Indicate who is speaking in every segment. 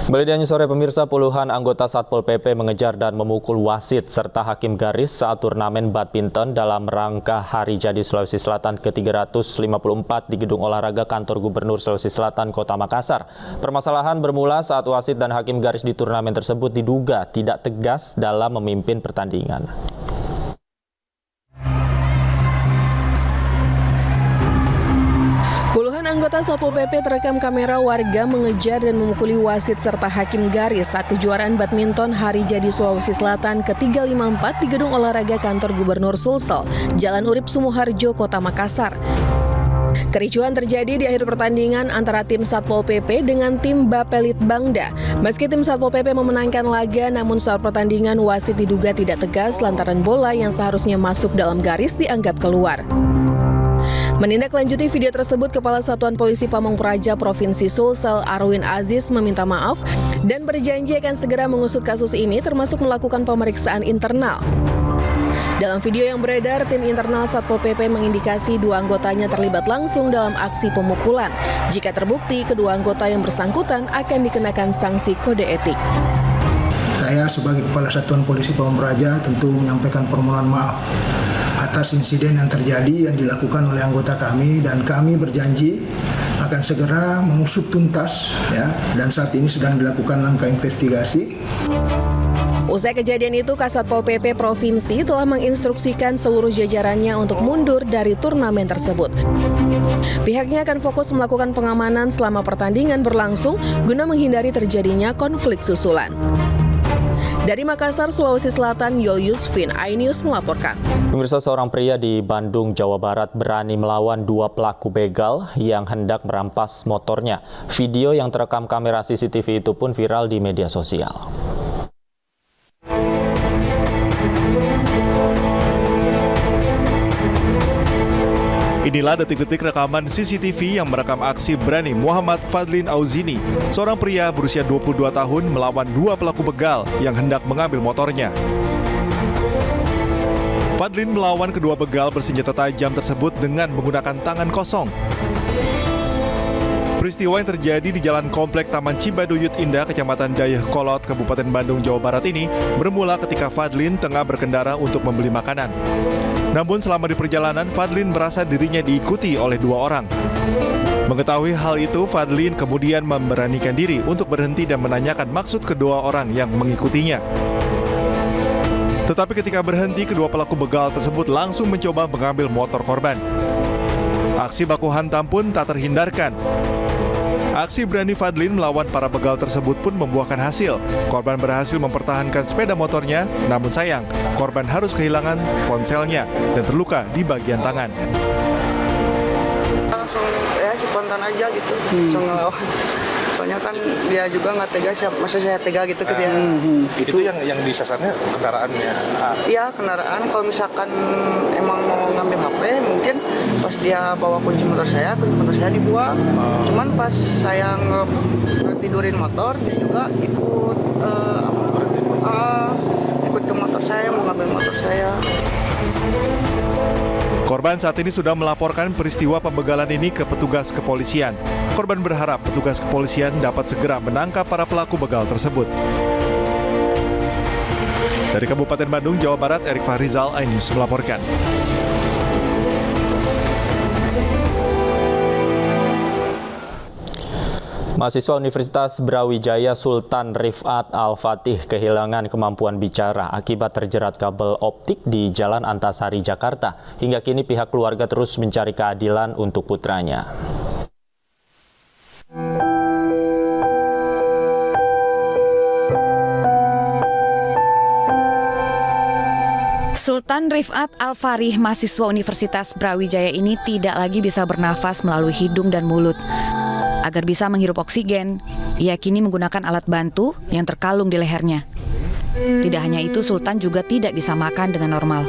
Speaker 1: Kembali di Anju Sore pemirsa, puluhan anggota Satpol PP mengejar dan memukul wasit serta hakim garis saat turnamen badminton dalam rangka Hari Jadi Sulawesi Selatan ke-354 di Gedung Olahraga Kantor Gubernur Sulawesi Selatan, Kota Makassar. Permasalahan bermula saat wasit dan hakim garis di turnamen tersebut diduga tidak tegas dalam memimpin pertandingan.
Speaker 2: Puluhan anggota Satpol PP terekam kamera warga mengejar dan memukuli wasit serta hakim garis saat kejuaraan badminton Hari Jadi Sulawesi Selatan ke-354 di Gedung Olahraga Kantor Gubernur Sulsel, Jalan Urip Sumoharjo, Kota Makassar. Kericuhan terjadi di akhir pertandingan antara tim Satpol PP dengan tim Bapelit Bangda. Meski tim Satpol PP memenangkan laga, namun saat pertandingan wasit diduga tidak tegas lantaran bola yang seharusnya masuk dalam garis dianggap keluar. Menindaklanjuti video tersebut, Kepala Satuan Polisi Pamong Praja Provinsi Sulsel, Arwin Aziz, meminta maaf dan berjanji akan segera mengusut kasus ini termasuk melakukan pemeriksaan internal. Dalam video yang beredar, tim internal Satpol PP mengindikasi dua anggotanya terlibat langsung dalam aksi pemukulan. Jika terbukti, kedua anggota yang bersangkutan akan dikenakan sanksi kode etik.
Speaker 3: Saya sebagai Kepala Satuan Polisi Pamong Praja tentu menyampaikan permohonan maaf atas insiden yang terjadi yang dilakukan oleh anggota kami, dan kami berjanji akan segera mengusut tuntas ya, dan saat ini sedang dilakukan langkah investigasi.
Speaker 2: Usai kejadian itu, Kasatpol PP Provinsi telah menginstruksikan seluruh jajarannya untuk mundur dari turnamen tersebut. Pihaknya akan fokus melakukan pengamanan selama pertandingan berlangsung guna menghindari terjadinya konflik susulan. Dari Makassar, Sulawesi Selatan, Yolyus Vin, iNews melaporkan.
Speaker 1: Pemirsa, seorang pria di Bandung, Jawa Barat berani melawan dua pelaku begal yang hendak merampas motornya. Video yang terekam kamera CCTV itu pun viral di media sosial.
Speaker 4: Inilah detik-detik rekaman CCTV yang merekam aksi berani Muhammad Fadlin Auzini, seorang pria berusia 22 tahun melawan dua pelaku begal yang hendak mengambil motornya. Fadlin melawan kedua begal bersenjata tajam tersebut dengan menggunakan tangan kosong. Peristiwa yang terjadi di Jalan Komplek Taman Cibaduyut Indah, Kecamatan Dayakolot, Kabupaten Bandung, Jawa Barat ini bermula ketika Fadlin tengah berkendara untuk membeli makanan. Namun selama di perjalanan, Fadlin merasa dirinya diikuti oleh dua orang. Mengetahui hal itu, Fadlin kemudian memberanikan diri untuk berhenti dan menanyakan maksud kedua orang yang mengikutinya. Tetapi ketika berhenti, kedua pelaku begal tersebut langsung mencoba mengambil motor korban. Aksi baku hantam pun tak terhindarkan. Aksi berani Fadlin melawan para begal tersebut pun membuahkan hasil. Korban berhasil mempertahankan sepeda motornya, namun sayang, korban harus kehilangan ponselnya dan terluka di bagian tangan.
Speaker 5: Langsung ya spontan aja gitu, langsung ngelawan. Soalnya kan dia juga nggak tega, masa saya tega gitu ke dia.
Speaker 6: Itu yang disasarnya kendaraannya?
Speaker 5: Iya, kendaraan. Kalau misalkan emang mau ngambil HP, mungkin pas dia bawa kunci motor saya dibuang. Cuman pas saya tidurin motor, dia juga ikut ke motor saya, mau ngambil motor saya.
Speaker 4: Korban saat ini sudah melaporkan peristiwa pembegalan ini ke petugas kepolisian. Korban berharap petugas kepolisian dapat segera menangkap para pelaku begal tersebut. Dari Kabupaten Bandung, Jawa Barat, Erik Fahrizal, iNews melaporkan.
Speaker 1: Mahasiswa Universitas Brawijaya Sultan Rifat Al-Fatih kehilangan kemampuan bicara akibat terjerat kabel optik di Jalan Antasari, Jakarta. Hingga kini pihak keluarga terus mencari keadilan untuk putranya.
Speaker 7: Sultan Rifat Al-Farih, mahasiswa Universitas Brawijaya ini tidak lagi bisa bernafas melalui hidung dan mulut. Agar bisa menghirup oksigen, ia kini menggunakan alat bantu yang terkalung di lehernya. Tidak hanya itu, Sultan juga tidak bisa makan dengan normal.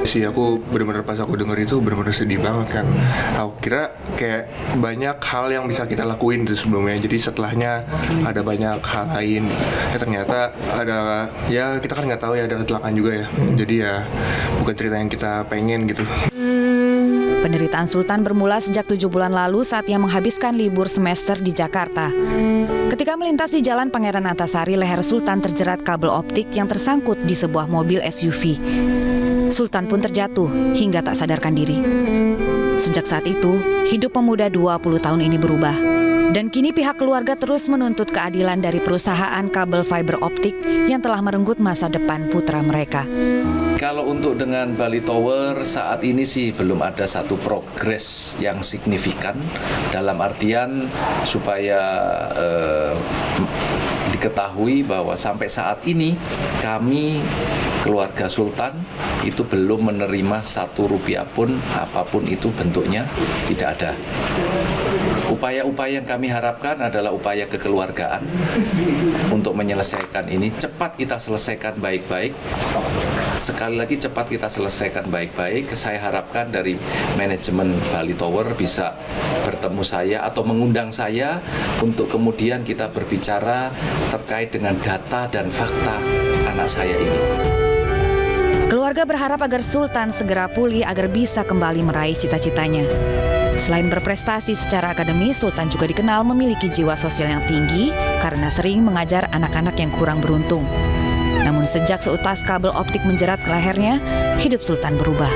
Speaker 8: Aku benar-benar pas aku denger itu benar-benar sedih banget kan. Aku kira kayak banyak hal yang bisa kita lakuin dari sebelumnya. Jadi setelahnya ada banyak hal lain. Ternyata ada, ya kita kan nggak tahu ya, ada kecelakaan juga ya. Jadi ya bukan cerita yang kita pengen gitu.
Speaker 7: Penderitaan Sultan bermula sejak 7 bulan lalu saat ia menghabiskan libur semester di Jakarta. Ketika melintas di Jalan Pangeran Antasari, leher Sultan terjerat kabel optik yang tersangkut di sebuah mobil SUV. Sultan pun terjatuh hingga tak sadarkan diri. Sejak saat itu, hidup pemuda 20 tahun ini berubah. Dan kini pihak keluarga terus menuntut keadilan dari perusahaan kabel fiber optik yang telah merenggut masa depan putra mereka.
Speaker 9: Kalau untuk dengan Bali Tower saat ini sih belum ada satu progres yang signifikan, dalam artian supaya diketahui bahwa sampai saat ini kami keluarga Sultan itu belum menerima 1 rupiah pun, apapun itu bentuknya, tidak ada. Upaya-upaya yang kami harapkan adalah upaya kekeluargaan untuk menyelesaikan ini. Cepat kita selesaikan baik-baik. Sekali lagi cepat kita selesaikan baik-baik. Saya harapkan dari manajemen Bali Tower bisa bertemu saya atau mengundang saya untuk kemudian kita berbicara terkait dengan data dan fakta anak saya ini.
Speaker 7: Keluarga berharap agar Sultan segera pulih agar bisa kembali meraih cita-citanya. Selain berprestasi secara akademis, Sultan juga dikenal memiliki jiwa sosial yang tinggi karena sering mengajar anak-anak yang kurang beruntung. Namun sejak seutas kabel optik menjerat ke lehernya, hidup Sultan berubah.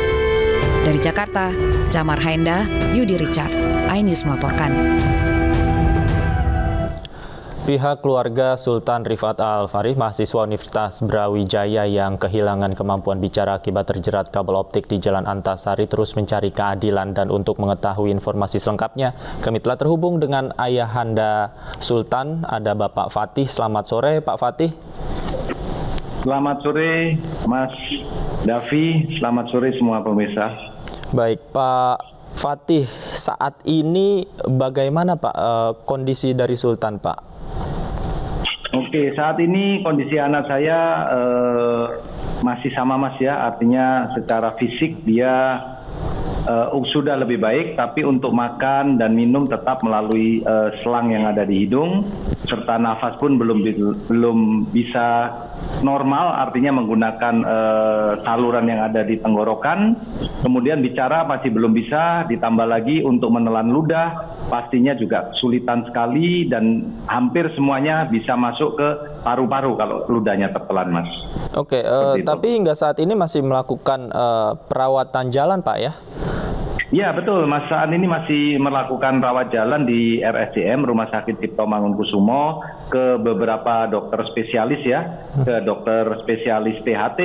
Speaker 7: Dari Jakarta, Jamar Haenda, Yudi Richard, iNews melaporkan.
Speaker 1: Pihak keluarga Sultan Rifat Al-Farih, mahasiswa Universitas Brawijaya yang kehilangan kemampuan bicara akibat terjerat kabel optik di Jalan Antasari terus mencari keadilan. Dan untuk mengetahui informasi selengkapnya, kami telah terhubung dengan ayahanda Sultan, ada Bapak Fatih. Selamat sore, Pak Fatih.
Speaker 10: Selamat sore, Mas Davi. Selamat sore semua pemirsa.
Speaker 1: Baik, Pak Fatih, saat ini bagaimana Pak kondisi dari Sultan, Pak?
Speaker 10: Oke, saat ini kondisi anak saya masih sama Mas ya, artinya secara fisik dia sudah lebih baik, tapi untuk makan dan minum tetap melalui selang yang ada di hidung, serta nafas pun belum bisa normal, artinya menggunakan saluran yang ada di tenggorokan. Kemudian bicara masih belum bisa, ditambah lagi untuk menelan ludah pastinya juga kesulitan sekali, dan hampir semuanya bisa masuk ke paru-paru kalau ludahnya tertelan, Mas.
Speaker 1: Oke, tapi hingga saat ini masih melakukan perawatan jalan, Pak ya?
Speaker 10: Ya betul, Mas, saat ini masih melakukan rawat jalan di RSCM Rumah Sakit Cipto Mangunkusumo ke beberapa dokter spesialis ya, ke dokter spesialis THT,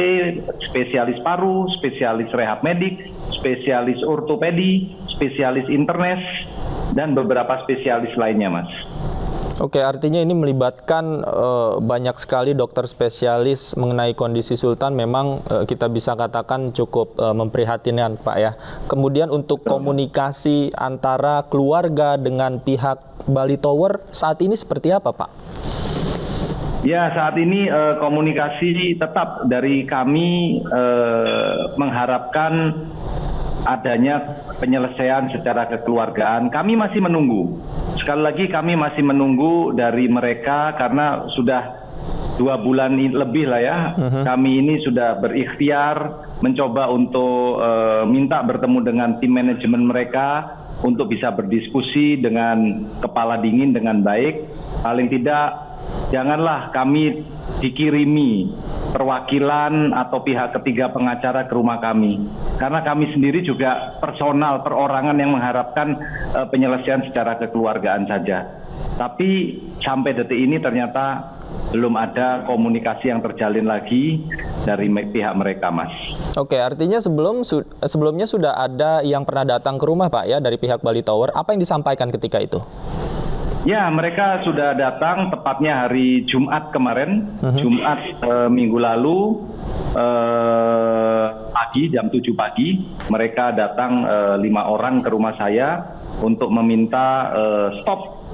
Speaker 10: spesialis paru, spesialis rehab medik, spesialis ortopedi, spesialis internes, dan beberapa spesialis lainnya, Mas.
Speaker 1: Oke, artinya ini melibatkan banyak sekali dokter spesialis mengenai kondisi Sultan. Memang kita bisa katakan cukup memprihatinkan, Pak ya. Kemudian untuk komunikasi antara keluarga dengan pihak Bali Tower saat ini seperti apa, Pak?
Speaker 10: Ya, saat ini komunikasi tetap dari kami mengharapkan adanya penyelesaian secara kekeluargaan. Kami masih menunggu. Sekali lagi kami masih menunggu dari mereka karena sudah 2 bulan lebih lah ya. Kami ini sudah berikhtiar mencoba untuk minta bertemu dengan tim manajemen mereka untuk bisa berdiskusi dengan kepala dingin dengan baik. Paling tidak janganlah kami dikirimi perwakilan atau pihak ketiga pengacara ke rumah kami. Karena kami sendiri juga personal, perorangan yang mengharapkan penyelesaian secara kekeluargaan saja. Tapi sampai detik ini ternyata belum ada komunikasi yang terjalin lagi dari pihak mereka, Mas.
Speaker 1: Oke, artinya sebelumnya sudah ada yang pernah datang ke rumah, Pak ya, dari pihak Bali Tower. Apa yang disampaikan ketika itu?
Speaker 10: Ya, mereka sudah datang tepatnya hari Jumat kemarin, Jumat minggu lalu, pagi, jam 7 pagi. Mereka datang 5 orang ke rumah saya untuk meminta stop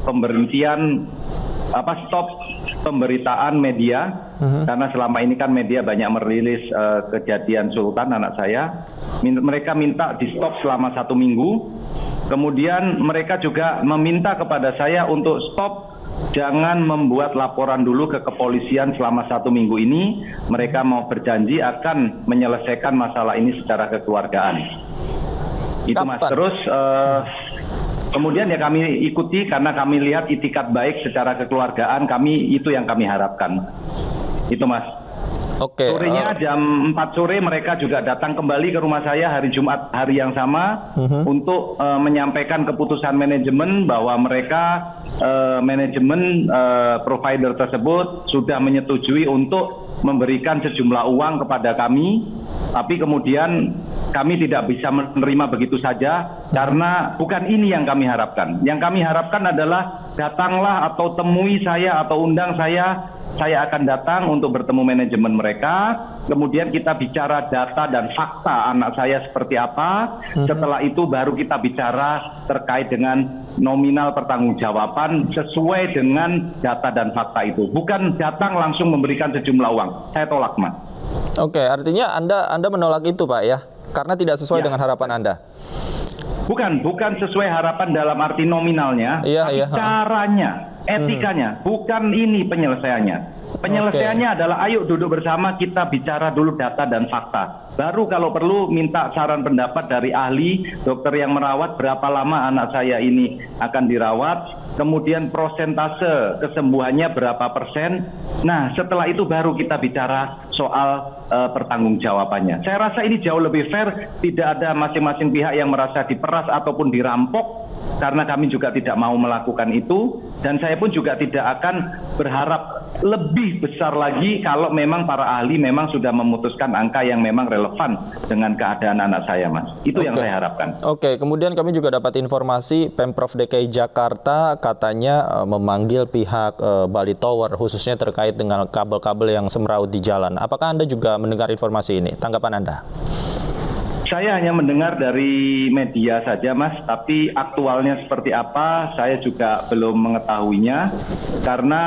Speaker 10: pemberitaan media, karena selama ini kan media banyak merilis kejadian Sultan anak saya. Mereka minta di stop selama 1 minggu. Kemudian mereka juga meminta kepada saya untuk stop, jangan membuat laporan dulu ke kepolisian selama 1 minggu ini. Mereka mau berjanji akan menyelesaikan masalah ini secara kekeluargaan. Itu Mas. Terus kemudian ya kami ikuti karena kami lihat itikat baik secara kekeluargaan kami, itu yang kami harapkan. Itu Mas.
Speaker 1: Oke.
Speaker 10: Sorenya jam 4 sore mereka juga datang kembali ke rumah saya hari Jumat hari yang sama untuk menyampaikan keputusan manajemen bahwa mereka manajemen provider tersebut sudah menyetujui untuk memberikan sejumlah uang kepada kami, tapi kemudian kami tidak bisa menerima begitu saja karena bukan ini yang kami harapkan. Yang kami harapkan adalah datanglah atau temui saya atau undang saya akan datang untuk bertemu manajemen mereka, kemudian kita bicara data dan fakta anak saya seperti apa, setelah itu baru kita bicara terkait dengan nominal pertanggungjawaban sesuai dengan data dan fakta itu. Bukan datang langsung memberikan sejumlah uang, saya tolak Mas.
Speaker 1: Oke, artinya Anda menolak itu Pak ya, karena tidak sesuai dengan harapan Anda?
Speaker 10: Bukan sesuai harapan dalam arti nominalnya, tapi caranya, etikanya, bukan ini penyelesaiannya. Penyelesaiannya adalah ayo duduk bersama kita bicara dulu data dan fakta. Baru kalau perlu minta saran pendapat dari ahli, dokter yang merawat berapa lama anak saya ini akan dirawat, kemudian prosentase kesembuhannya berapa persen. Nah setelah itu baru kita bicara soal pertanggungjawabannya. Saya rasa ini jauh lebih fair, tidak ada masing-masing pihak yang merasa diperas ataupun dirampok, karena kami juga tidak mau melakukan itu, dan saya pun juga tidak akan berharap lebih besar lagi kalau memang para ahli memang sudah memutuskan angka yang memang relevan dengan keadaan anak saya Mas. Itu yang saya harapkan.
Speaker 1: Oke, kemudian kami juga dapat informasi Pemprov DKI Jakarta katanya memanggil pihak Bali Tower khususnya terkait dengan kabel-kabel yang semraut di jalan. Apakah Anda juga mendengar informasi ini? Tanggapan Anda?
Speaker 10: Saya hanya mendengar dari media saja Mas, tapi aktualnya seperti apa saya juga belum mengetahuinya, karena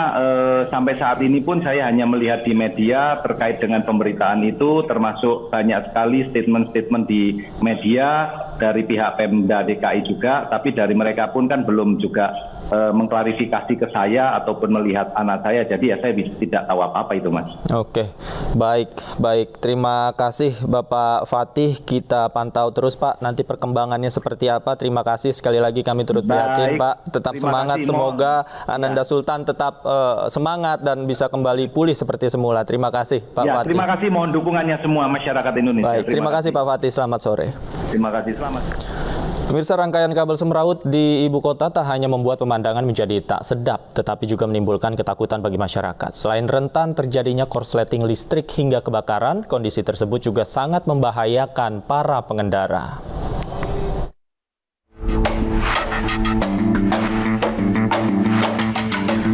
Speaker 10: sampai saat ini pun saya hanya melihat di media terkait dengan pemberitaan itu, termasuk banyak sekali statement-statement di media dari pihak Pemda DKI juga, tapi dari mereka pun kan belum juga mengklarifikasi ke saya ataupun melihat anak saya, jadi ya saya tidak tahu apa-apa itu Mas. Oke,
Speaker 1: baik. Terima kasih Bapak Fatih. Kita pantau terus Pak, nanti perkembangannya seperti apa. Terima kasih sekali lagi, kami turut prihatin Pak. Tetap semangat, semoga Ananda Sultan tetap semangat dan bisa kembali pulih seperti semula. Terima kasih Pak Fatih.
Speaker 10: Terima kasih, mohon dukungannya semua masyarakat Indonesia.
Speaker 1: Baik, terima kasih Pak Fatih, selamat sore.
Speaker 10: Terima kasih, selamat.
Speaker 1: Pemirsa, rangkaian kabel semraut di ibu kota tak hanya membuat pemandangan menjadi tak sedap, tetapi juga menimbulkan ketakutan bagi masyarakat. Selain rentan terjadinya korsleting listrik hingga kebakaran, kondisi tersebut juga sangat membahayakan para pengendara.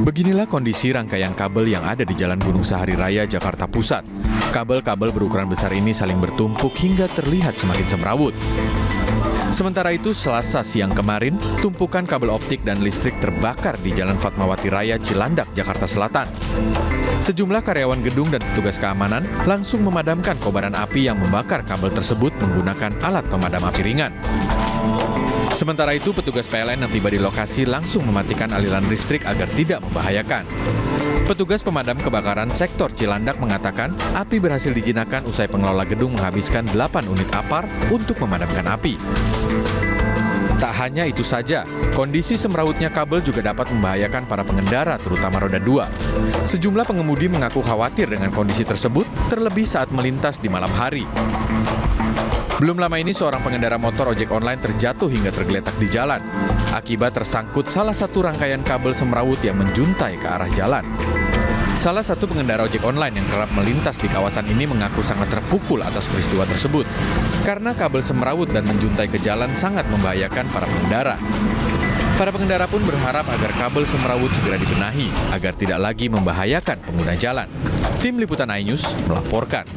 Speaker 4: Beginilah kondisi rangkaian kabel yang ada di Jalan Gunung Sahari Raya, Jakarta Pusat. Kabel-kabel berukuran besar ini saling bertumpuk hingga terlihat semakin semrawut. Sementara itu, Selasa siang kemarin, tumpukan kabel optik dan listrik terbakar di Jalan Fatmawati Raya, Cilandak, Jakarta Selatan. Sejumlah karyawan gedung dan petugas keamanan langsung memadamkan kobaran api yang membakar kabel tersebut menggunakan alat pemadam api ringan. Sementara itu, petugas PLN yang tiba di lokasi langsung mematikan aliran listrik agar tidak membahayakan. Petugas pemadam kebakaran sektor Cilandak mengatakan api berhasil dijinakkan usai pengelola gedung menghabiskan 8 unit APAR untuk memadamkan api. Tak hanya itu saja, kondisi semrautnya kabel juga dapat membahayakan para pengendara, terutama roda 2. Sejumlah pengemudi mengaku khawatir dengan kondisi tersebut, terlebih saat melintas di malam hari. Belum lama ini seorang pengendara motor ojek online terjatuh hingga tergeletak di jalan akibat tersangkut salah satu rangkaian kabel semrawut yang menjuntai ke arah jalan. Salah satu pengendara ojek online yang kerap melintas di kawasan ini mengaku sangat terpukul atas peristiwa tersebut karena kabel semrawut dan menjuntai ke jalan sangat membahayakan para pengendara. Para pengendara pun berharap agar kabel semrawut segera dibenahi agar tidak lagi membahayakan pengguna jalan. Tim Liputan iNews melaporkan.